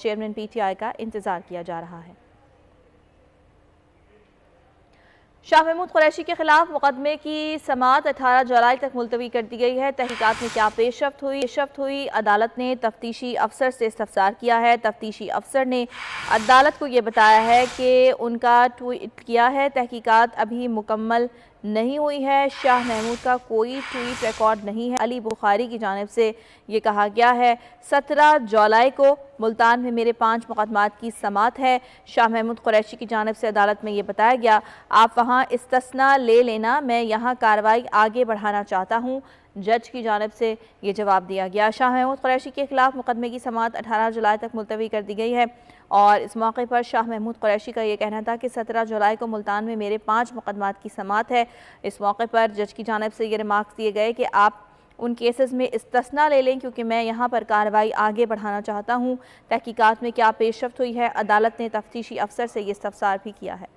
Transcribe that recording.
Chairman PTI का इंतजार किया जा रहा है। शाह महमूद कुरैशी के खिलाफ मुकदमे की समाअत 18 जुलाई तक मुलतवी कर दी गई है। तहकीकात में क्या पेशरफ्त हुई, अदालत ने तफ्तीशी अफसर से इस्तफसार किया है। तफ्तीशी अफसर ने अदालत को ये बताया है कि उनका ट्वीट किया है तहकीकात अभी मुकम्मल नहीं हुई है। शाह महमूद का कोई ट्वीट रिकॉर्ड नहीं है। अली बुखारी की जानिब से ये कहा गया है 17 जुलाई को मुल्तान में मेरे 5 मुकदमात की समाअत है। शाह महमूद कुरैशी की जानिब से अदालत में ये बताया गया आप वहाँ इस्तिस्ना ले लेना, मैं यहाँ कार्रवाई आगे बढ़ाना चाहता हूँ। जज की जानिब से ये जवाब दिया गया। शाह महमूद कुरैशी के खिलाफ मुकदमे की समाअत 18 जुलाई तक मुलतवी कर दी गई है और इस मौके पर शाह महमूद कुरैशी का ये कहना था कि 17 जुलाई को मुल्तान में मेरे 5 मुकदमात की समाअत है। इस मौके पर जज की जानिब से ये रिमार्क्स दिए गए कि आप उन केसेस में इस्तिस्ना ले लें क्योंकि मैं यहाँ पर कार्रवाई आगे बढ़ाना चाहता हूँ। तहकीकात में क्या पेशरफ्त हुई है, अदालत ने तफ्तीशी अफसर से ये इस्तफसार भी किया है।